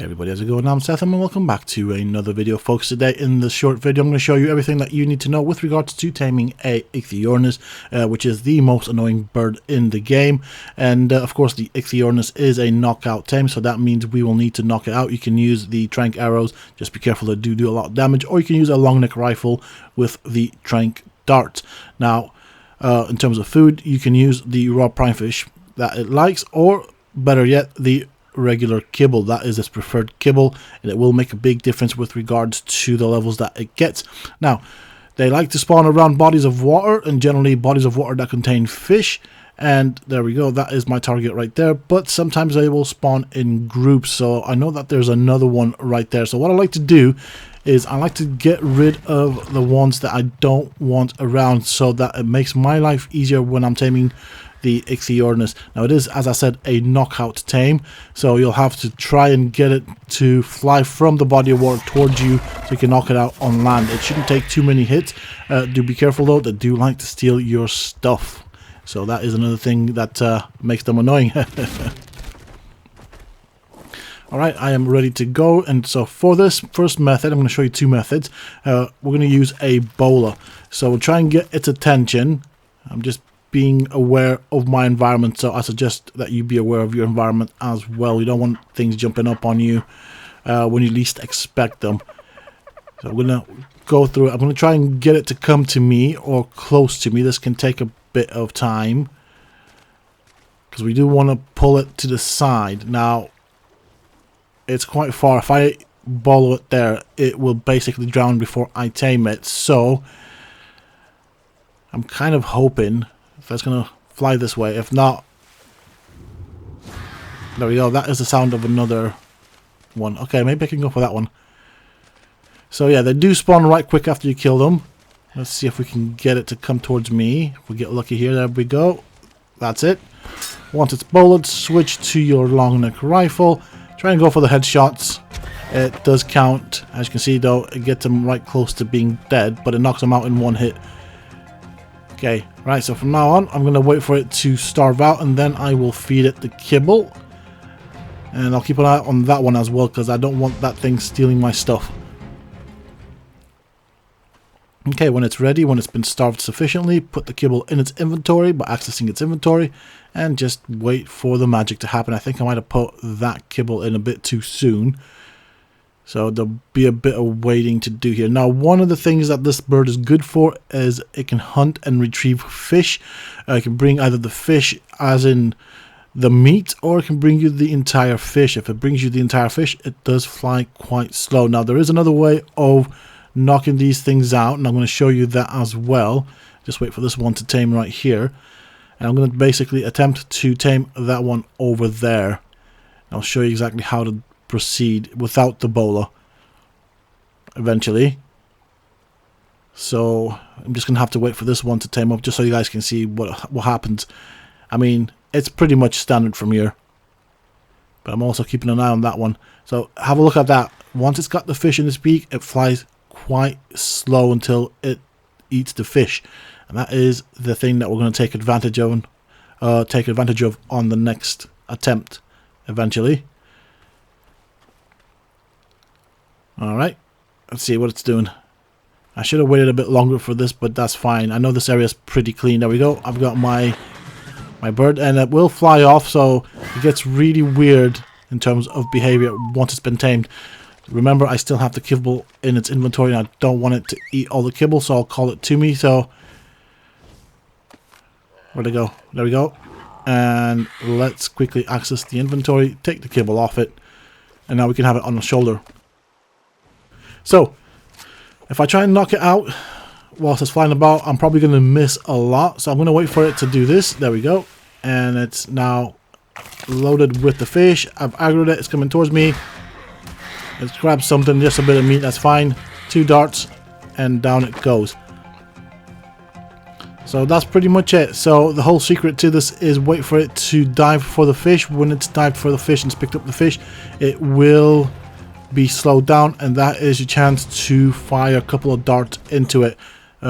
Hey everybody, how's it going? I'm Sethum and welcome back to another video, folks. Today in this short video I'm going to show you everything that you need to know with regards to taming a Ichthyornis, which is the most annoying bird in the game. And of course the Ichthyornis is a knockout tame, so that means we will need to knock it out. You can use the trank arrows, just be careful, they do a lot of damage, or you can use a long neck rifle with the trank darts. Now in terms of food, you can use the raw prime fish that it likes, or better yet, the regular kibble. That is its preferred kibble, and it will make a big difference with regards to the levels that it gets. Now, they like to spawn around bodies of water, and generally bodies of water that contain fish, and there we go, that is my target right there. But sometimes they will spawn in groups, so I know that there's another one right there. So what I like to do is I like to get rid of the ones that I don't want around, so that it makes my life easier when I'm taming the Ichthyornis. Now it is, as I said, a knockout tame, so you'll have to try and get it to fly from the body of water towards you so you can knock it out on land. It shouldn't take too many hits. Do be careful though, they do like to steal your stuff, so that is another thing that makes them annoying. Alright, I am ready to go, and so for this first method I'm going to show you two methods. We're going to use a bowler, so we'll try and get its attention. I'm just being aware of my environment, so I suggest that you be aware of your environment as well. You don't want things jumping up on you when you least expect them. So I'm gonna go through it. I'm gonna try and get it to come to me or close to me. This can take a bit of time because we do want to pull it to the side. Now it's quite far. If I follow it there, it will basically drown before I tame it. So I'm kind of hoping if that's gonna fly this way. If not, there we go, that is the sound of another one. Okay, maybe I can go for that one. So yeah, they do spawn right quick after you kill them. Let's see if we can get it to come towards me. If we get lucky here, there we go. That's it. Once it's bullet, switch to your long neck rifle. Try and go for the headshots. It does count. As you can see though, it gets them right close to being dead, but it knocks them out in one hit. Okay, right, so from now on, I'm going to wait for it to starve out, and then I will feed it the kibble. And I'll keep an eye on that one as well, because I don't want that thing stealing my stuff. Okay, when it's ready, when it's been starved sufficiently, put the kibble in its inventory by accessing its inventory, and just wait for the magic to happen. I think I might have put that kibble in a bit too soon, so there'll be a bit of waiting to do here. Now, one of the things that this bird is good for is it can hunt and retrieve fish. It can bring either the fish, as in the meat, or it can bring you the entire fish. If it brings you the entire fish, it does fly quite slow. Now, there is another way of knocking these things out, and I'm going to show you that as well. Just wait for this one to tame right here. And I'm going to basically attempt to tame that one over there. I'll show you exactly how to proceed without the bowler eventually. So I'm just gonna have to wait for this one to tame up, just so you guys can see what happens. I mean, it's pretty much standard from here, but I'm also keeping an eye on that one. So have a look at that. Once it's got the fish in its beak, it flies quite slow until it eats the fish, and that is the thing that we're going to take advantage of on the next attempt eventually. Alright, let's see what it's doing. I should have waited a bit longer for this, but that's fine. I know this area is pretty clean. There we go. I've got my bird, and it will fly off, so it gets really weird in terms of behavior once it's been tamed. Remember, I still have the kibble in its inventory, and I don't want it to eat all the kibble, so I'll call it to me. So where'd it go? There we go. And let's quickly access the inventory, take the kibble off it, and now we can have it on the shoulder. So, if I try and knock it out whilst it's flying about, I'm probably going to miss a lot. So I'm going to wait for it to do this. There we go. And it's now loaded with the fish. I've aggroed it. It's coming towards me. Let's grab something, just a bit of meat. That's fine. 2 darts, and down it goes. So that's pretty much it. So the whole secret to this is wait for it to dive for the fish. When it's dived for the fish and it's picked up the fish, it will be slowed down, and that is your chance to fire a couple of darts into it.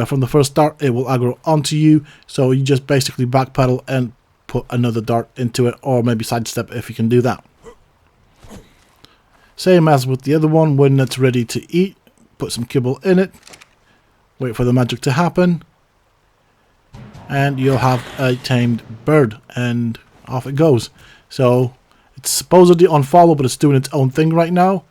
From the first dart, it will aggro onto you, so you just basically backpedal and put another dart into it, or maybe sidestep if you can do that. Same as with the other one, when it's ready to eat, put some kibble in it, wait for the magic to happen, and you'll have a tamed bird, and off it goes. So it's supposedly on follow, but it's doing its own thing right now.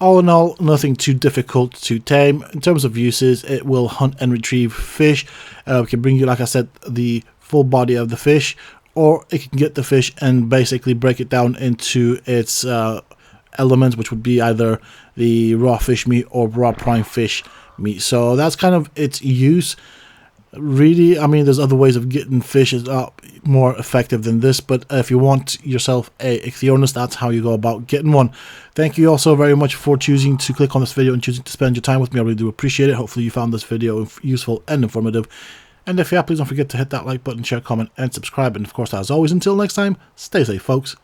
All in all, nothing too difficult to tame. In terms of uses, it will hunt and retrieve fish. It can bring you, like I said, the full body of the fish, or it can get the fish and basically break it down into its elements, which would be either the raw fish meat or raw prime fish meat. So that's kind of its use. Really, I mean, there's other ways of getting fish is more effective than this, but if you want yourself a Ichthyornis, that's how you go about getting one. Thank you all so very much for choosing to click on this video and choosing to spend your time with me. I really do appreciate it. Hopefully you found this video useful and informative. And if you have, please don't forget to hit that like button, share, comment, and subscribe. And of course, as always, until next time, stay safe, folks.